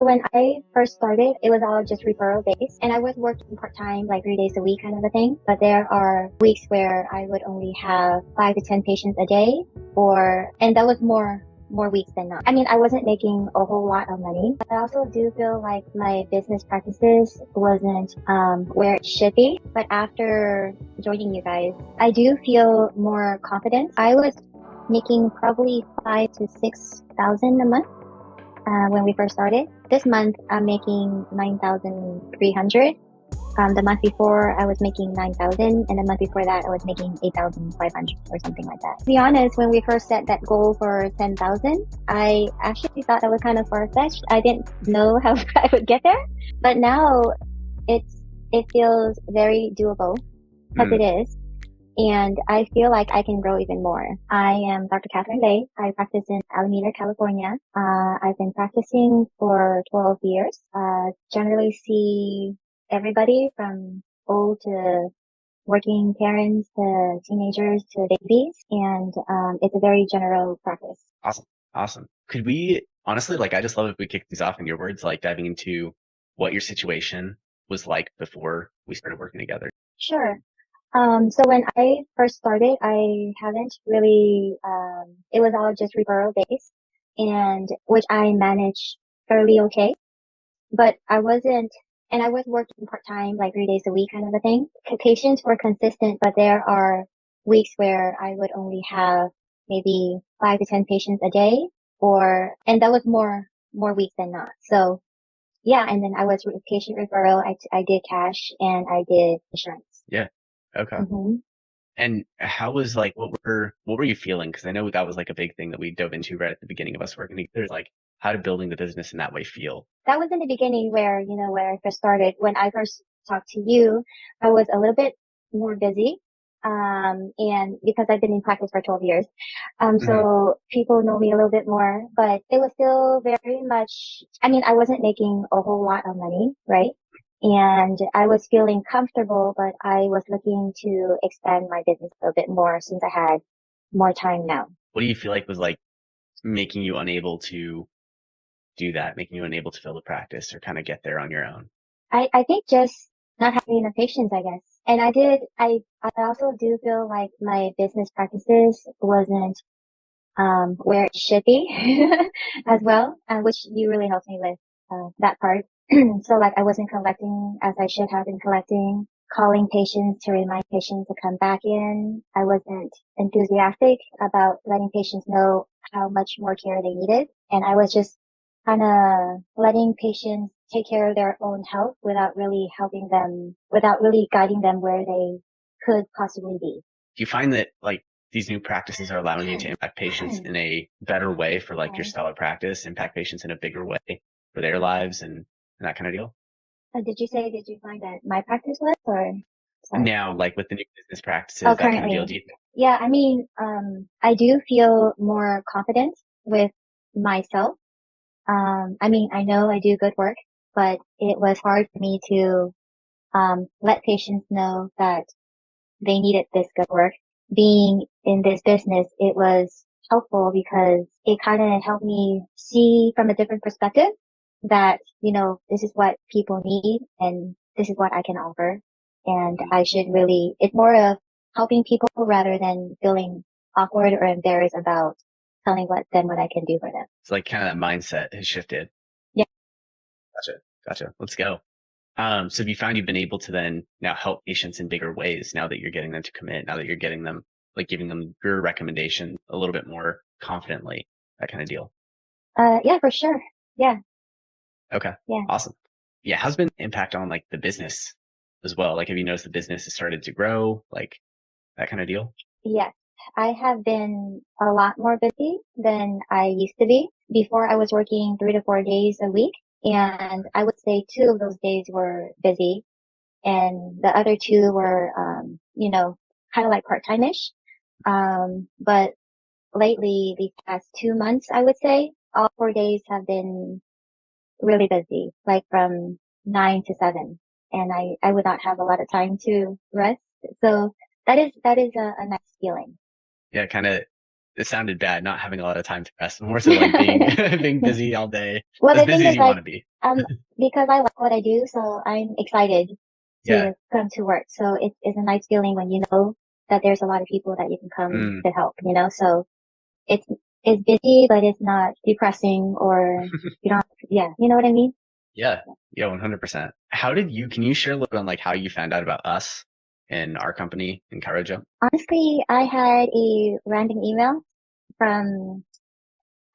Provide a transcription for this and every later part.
When I first started, it was all just referral based, and I was working part time, like 3 days a week kind of a thing. But there are weeks where I would only have 5 to 10 patients a day, and that was more weeks than not. I mean, I wasn't making a whole lot of money, but I also do feel like my business practices wasn't where it should be. But after joining you guys, I do feel more confident. I was making probably 5 to 6 thousand a month when we first started. This month, I'm making 9,300. The month before, I was making 9,000, and the month before that, I was making 8,500 or something like that. To be honest, when we first set that goal for 10,000, I actually thought that was kind of far-fetched. I didn't know how I would get there, but now it feels very doable because it is. And I feel like I can grow even more. I am Dr. Catherine Lei. I practice in Alameda, California. I've been practicing for 12 years. Generally see everybody from old to working parents to teenagers to babies. And it's a very general practice. Awesome. Awesome. Could we honestly, I just love if we kick these off in your words, diving into what your situation was like before we started working together. Sure. So when I first started, I haven't really, it was all just referral based, and which I managed fairly okay, but I was working part time, like 3 days a week kind of a thing. Patients were consistent, but there are weeks where I would only have maybe 5 to 10 patients a day, and that was more weeks than not. So yeah, and then I was patient referral. I did cash and I did insurance. Yeah. Okay. Mm-hmm. And how was what were you feeling? Because I know that was a big thing that we dove into right at the beginning of us working together. How did building the business in that way feel? That was in the beginning where I first started. When I first talked to you, I was a little bit more busy. And because I've been in practice for 12 years, so people know me a little bit more, but it was still very much, I mean, I wasn't making a whole lot of money, right? And I was feeling comfortable, but I was looking to expand my business a bit more since I had more time now. What do you feel like was making you unable to do that, making you unable to fill the practice or kind of get there on your own? I think just not having enough patience, I guess. And I also do feel like my business practices wasn't, where it should be as well, which you really helped me with, that part. So I wasn't collecting as I should have been collecting, calling patients to remind patients to come back in. I wasn't enthusiastic about letting patients know how much more care they needed. And I was just kind of letting patients take care of their own health without really guiding them where they could possibly be. Do you find that these new practices are allowing you to impact patients in a better way for your stellar practice, impact patients in a bigger way for their lives and that kind of deal? Did you find that my practice was, or? Sorry. Now, with the new business practices, Oh, that kind of currently. deal, Yeah, I mean, I do feel more confident with myself. I mean, I know I do good work, but it was hard for me to, let patients know that they needed this good work. Being in this business, it was helpful because it kind of helped me see from a different perspective that, this is what people need and this is what I can offer. And it's more of helping people rather than feeling awkward or embarrassed about telling what I can do for them. It's kind of that mindset has shifted. Yeah. Gotcha. Let's go. So have you found you've been able to then now help patients in bigger ways now that you're getting them to commit, now that you're getting them, giving them your recommendation a little bit more confidently, that kind of deal? Yeah, for sure. Yeah. Okay. Yeah. Awesome. Yeah. How's been the impact on the business as well? Have you noticed the business has started to grow, that kind of deal? Yes. I have been a lot more busy than I used to be. Before I was working 3 to 4 days a week, and I would say 2 of those days were busy and the other two were, kind of like part-time-ish. But lately, the past 2 months, I would say all 4 days have been really busy, like from 9 to 7. And I would not have a lot of time to rest. So that is a nice feeling. Yeah. It sounded bad not having a lot of time to rest, more so being, being busy all day. Well, As the thing busy as is you want to be. Um, because I like what I do, so I'm excited Yeah. to come to work. So it's a nice feeling when you know that there's a lot of people that you can come Mm. to help, you know? So it's, it's busy, but it's not depressing or you don't, yeah, you know what I mean? Yeah. Yeah. 100%. Can you share a little bit on like how you found out about us and our company in Chiro? Honestly, I had a random email from,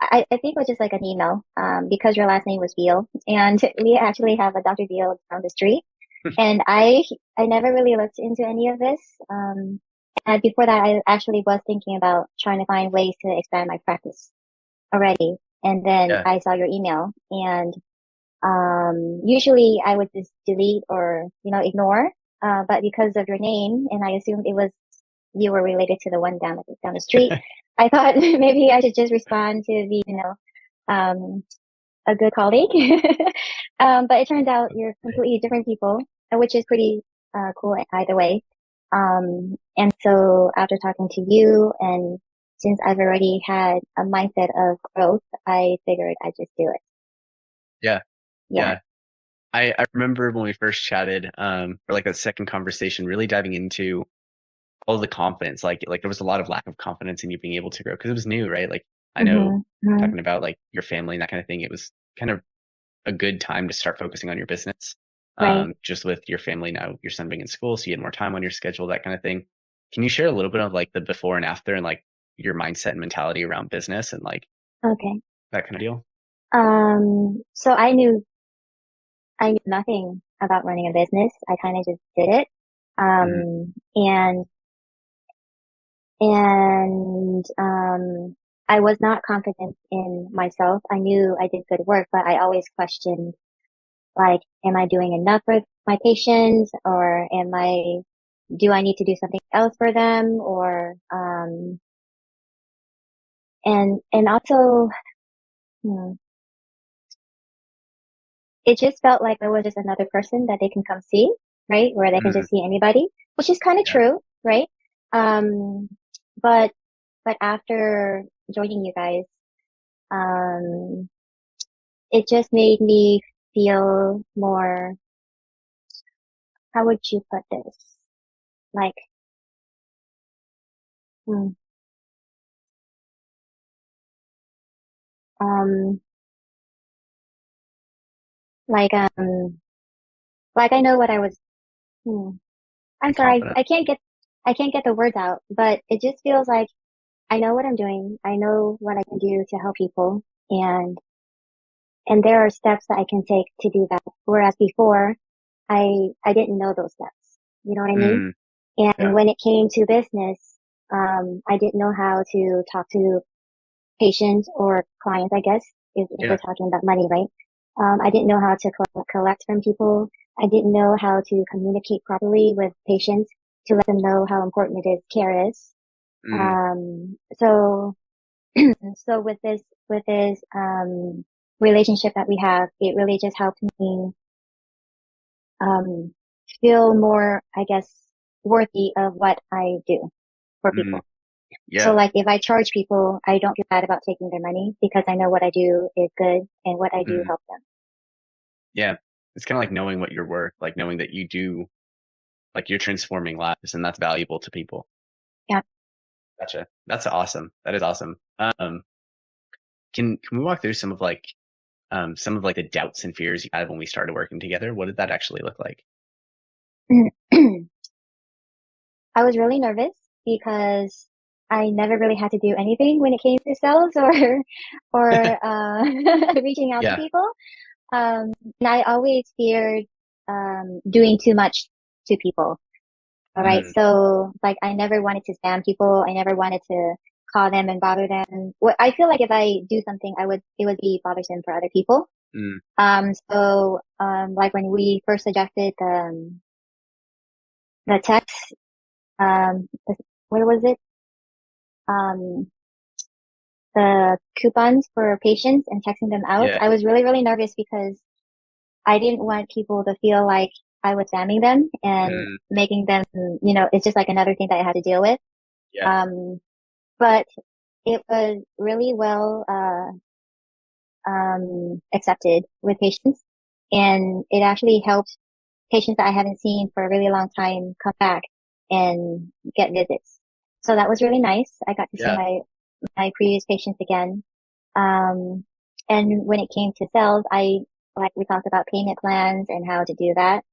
I think it was just like an email, because your last name was Beal and we actually have a Dr. Beal down the street. And I never really looked into any of this. And before that, I actually was thinking about trying to find ways to expand my practice already. And then Yeah. I saw your email and, usually I would just delete or, ignore. But because of your name and I assumed it was, you were related to the one down the street, I thought maybe I should just respond to be, um, a good colleague. But it turns out you're completely different people, which is pretty cool either way. And so after talking to you and since I've already had a mindset of growth, I figured I'd just do it. Yeah. Yeah. Yeah. I remember when we first chatted, for like that second conversation, really diving into all the confidence. Like there was a lot of lack of confidence in you being able to grow because it was new, right? Like I know hmm hmm talking about like your family and that kind of thing, it was kind of a good time to start focusing on your business. Right. Just with your family now, your son being in school, so you had more time on your schedule, that kind of thing. Can you share a little bit of like the before and after and like your mindset and mentality around business and like Okay. that kind of deal? So I knew nothing about running a business. I kind of just did it. Mm, And I was not confident in myself. I knew I did good work, but I always questioned, like, am I doing enough for my patients or do I need to do something else for them or, and also, hmm, it just felt like I was just another person that they can come see, right? Where they can mm, just see anybody, which is kind of yeah, true, right? Um, but, but after joining you guys, um, it just made me feel more, how would you put this? Like, hmm, um, like, like I know what I was, hmm, I'm and sorry, confident. I can't get the words out, but it just feels like I know what I'm doing. I know what I can do to help people and there are steps that I can take to do that. Whereas before, I didn't know those steps. You know what I mean? Mm, And yeah, when it came to business, I didn't know how to talk to patients or clients, I guess, if we're yeah, talking about money, right? I didn't know how to collect from people. I didn't know how to communicate properly with patients to let them know how important it is care is. mm, So, so with this, relationship that we have, it really just helped me, um, feel more, I guess, worthy of what I do for mm, people. So yeah, like if I charge people, I don't feel bad about taking their money because I know what I do is good and what I do mm, help them. yeah. It's kind of like knowing what you're worth, like knowing that you do, like you're transforming lives and that's valuable to people. Yeah. Gotcha. That's awesome. That is awesome. Can we walk through some of like the doubts and fears you had when we started working together? What did that actually look like? I was really nervous because I never really had to do anything when it came to sales or reaching out to Yeah. people. And I always feared, doing too much to people. All right. Mm, So like I never wanted to spam people. I never wanted to call them and bother them. I feel like if I do something, it would be bothersome for other people. mm, Like when we first suggested, the text, what was it? Um, the coupons for patients and texting them out. yeah. I was really, really nervous because I didn't want people to feel like I was spamming them and Mm, making them, it's just like another thing that I had to deal with. yeah. Um, but it was really well, accepted with patients. And it actually helped patients that I haven't seen for a really long time come back and get visits. So that was really nice. I got to see Yeah. my previous patients again. Um, and when it came to sales, like we talked about payment plans and how to do that.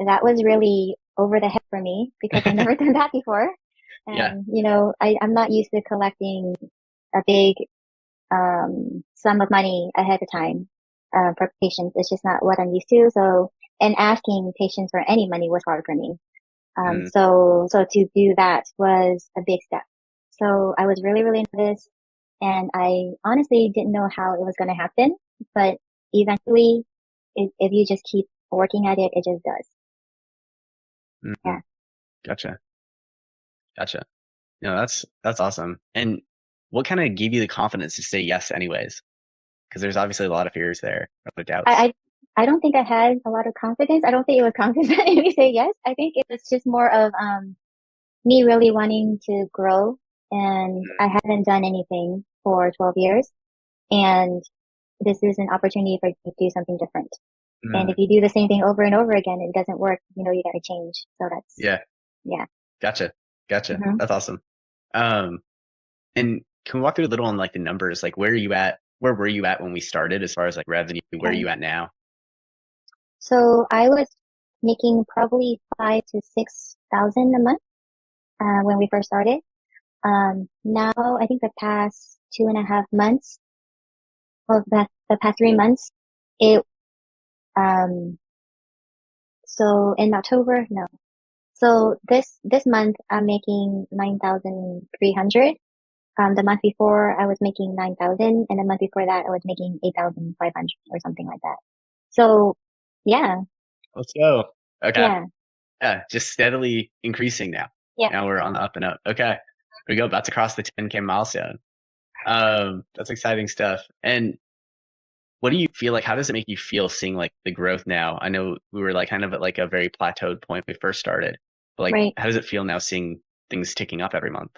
That was really over the head for me because I've never done that before. Yeah. And, I'm not used to collecting a big, sum of money ahead of time, for patients. It's just not what I'm used to. So, and asking patients for any money was hard for me. Mm, So to do that was a big step. So I was really, really nervous and I honestly didn't know how it was going to happen, but eventually if you just keep working at it, it just does. mm, Yeah. gotcha. Gotcha. No, that's awesome. And what kind of gave you the confidence to say yes anyways? Because there's obviously a lot of fears there, a lot of doubts. I, I don't think I had a lot of confidence. I don't think it was confidence that made me say yes. I think it was just more of, me really wanting to grow and I haven't done anything for 12 years and this is an opportunity for you to do something different. And Mm, if you do the same thing over and over again, it doesn't work. You got to change. So that's, yeah. yeah. Gotcha. Gotcha. hmm That's awesome. Um, and can we walk through a little on like the numbers? Like where are you at? Where were you at when we started as far as like revenue? Where are Okay. you at now? So I was making probably 5 to 6 thousand a month, when we first started. Now I think the past 2.5 months, well, the past 3 months, it, um, so in October, no. So this month I'm making 9,300. The month before I was making 9,000 and the month before that I was making 8,500 or something like that. So yeah, Let's go. Okay. yeah, Yeah. Just steadily increasing now. yeah. Now we're on the up and up. Okay. Here we go. About to cross the 10K milestone. That's exciting stuff. And what do you feel like? How does it make you feel seeing like the growth now? I know we were like kind of at like a very plateaued point when we first started, but like, Right. how does it feel now seeing things ticking up every month?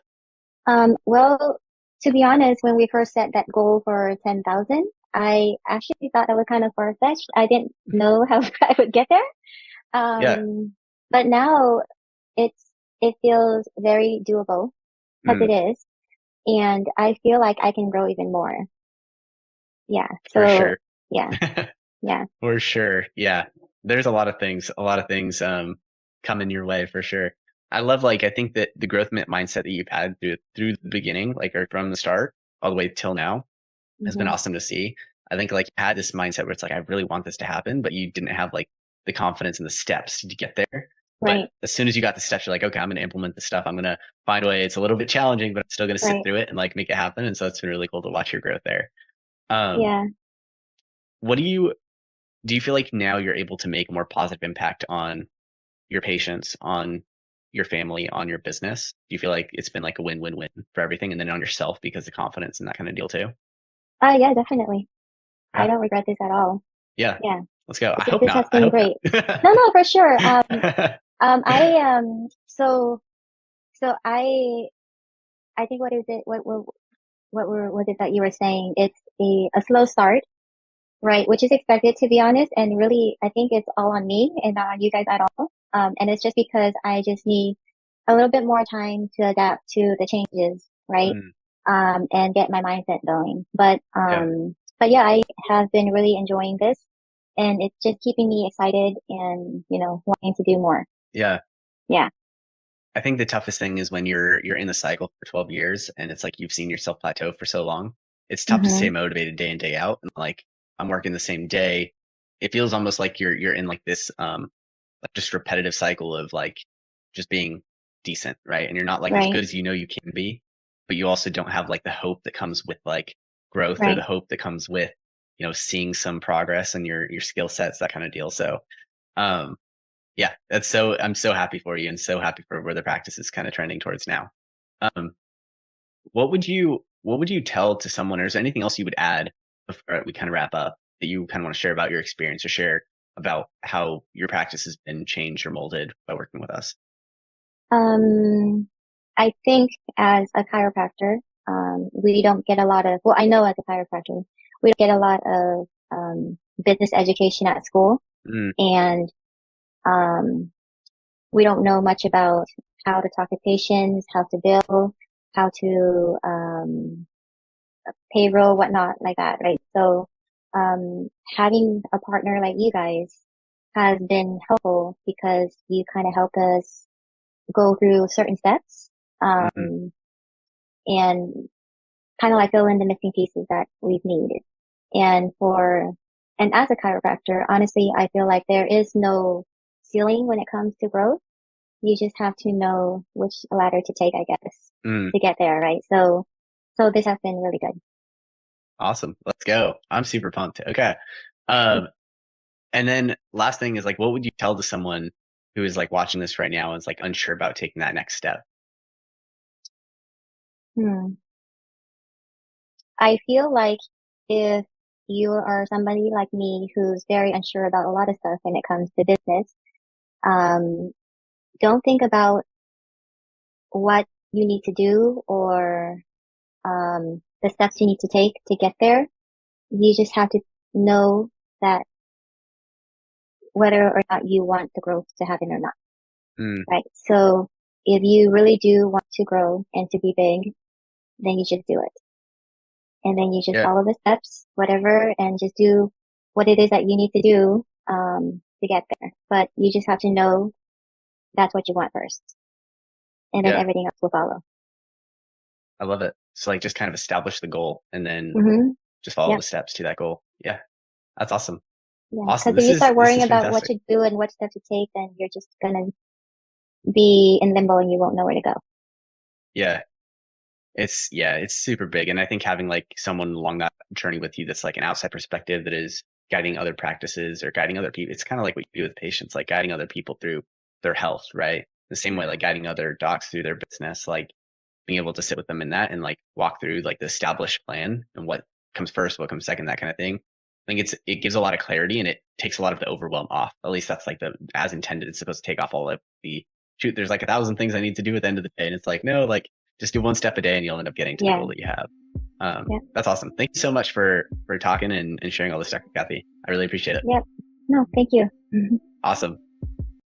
Well, to be honest, when we first set that goal for 10,000, I actually thought that was kind of far-fetched. I didn't know how I would get there. Yeah. But now it's, it feels very doable because Mm, it is. And I feel like I can grow even more. Yeah. for So sure. yeah, yeah. For sure. Yeah. There's a lot of things, coming your way for sure. I love, like, I think that the growth mindset that you've had through the beginning, like, or from the start all the way till now has been hmm awesome to see. I think like you had this mindset where it's like, I really want this to happen, but you didn't have like the confidence and the steps to get there. But Right, as soon as you got the steps, you're like, okay, I'm going to implement the stuff. I'm going to find a way. It's a little bit challenging, but I'm still going to sit right. through it and like make it happen. And so it's been really cool to watch your growth there. Um, Yeah. what do you feel like now you're able to make a more positive impact on your patients, on your family, on your business? Do you feel like it's been like a win-win-win for everything and then on yourself because of confidence and that kind of deal too? Yeah, definitely. I Yeah. don't regret this at all. Yeah. Yeah. Let's go. I This, hope this has not. I been hope great. not. No, no, for sure. So I think what is it? Was it that you were saying? It's a slow start, right? Which is expected to be honest. And really, I think it's all on me and not on you guys at all. And it's just because I just need a little bit more time to adapt to the changes, right? Mm, And get my mindset going. yeah. But yeah, I have been really enjoying this and it's just keeping me excited and, wanting to do more. Yeah. Yeah. I think the toughest thing is when you're in the cycle for 12 years and it's like you've seen yourself plateau for so long. It's tough to stay hmm motivated day in, day out. And like I'm working the same day. It feels almost like you're in like this like just repetitive cycle of like just being decent, right? And you're not like as Right. good as you know you can be, but you also don't have like the hope that comes with like growth or the Right. hope that comes with, seeing some progress in your skill sets, that kind of deal. So um yeah, I'm so happy for you and so happy for where the practice is kind of trending towards now. Um, what would you tell to someone, or is there anything else you would add before we kind of wrap up that you kind of want to share about your experience or share about how your practice has been changed or molded by working with us? Um, I think as a chiropractor, we don't get a lot of, well, I know as a chiropractor, we don't get a lot of, business education at school, Mm, and um, we don't know much about how to talk to patients, how to bill, how to payroll, whatnot, like that, right? So having a partner like you guys has been helpful because you kind of help us go through certain steps mm, and kind of like fill in the missing pieces that we've needed. And and as a chiropractor, honestly, I feel like there is no ceiling when it comes to growth. You just have to know which ladder to take, I guess, mm. to get there, right? So this has been really good. Awesome. Let's go. I'm super pumped. Okay. Um, and then last thing is like, what would you tell to someone who is like watching this right now and is like unsure about taking that next step? Hmm. I feel like if you are somebody like me who's very unsure about a lot of stuff when it comes to business, um, don't think about what you need to do or the steps you need to take to get there. You just have to know that whether or not you want the growth to happen or not, Mm, right? So if you really do want to grow and to be big, then you just do it. And then you just yeah. follow the steps, whatever, and just do what it is that you need to do, to get there. But you just have to know that's what you want first. And then Yeah. everything else will follow. I love it. So like just kind of establish the goal and then Mm-hmm. just follow Yep. the steps to that goal. Yeah. That's awesome. Yeah. Awesome. Cause if you start This worrying is about what fantastic. to do and what steps to take, then you're just gonna be in limbo and you won't know where to go. Yeah. It's super big. And I think having like someone along that journey with you that's like an outside perspective that is guiding other practices or guiding other people, it's kind of like what you do with patients, like guiding other people through their health, right? The same way, like guiding other docs through their business, like being able to sit with them in that and like walk through like the established plan and what comes first, what comes second, that kind of thing. I think it gives a lot of clarity and it takes a lot of the overwhelm off. At least that's like the as intended. It's supposed to take off all of the shoot. There's like 1,000 things I need to do at the end of the day, and it's like no, like just do one step a day and you'll end up getting to the Yeah. goal that you have. Yeah. That's awesome. Thank you so much for talking and sharing all this stuff, Kathy. I really appreciate it. Yep. No, thank you. Awesome.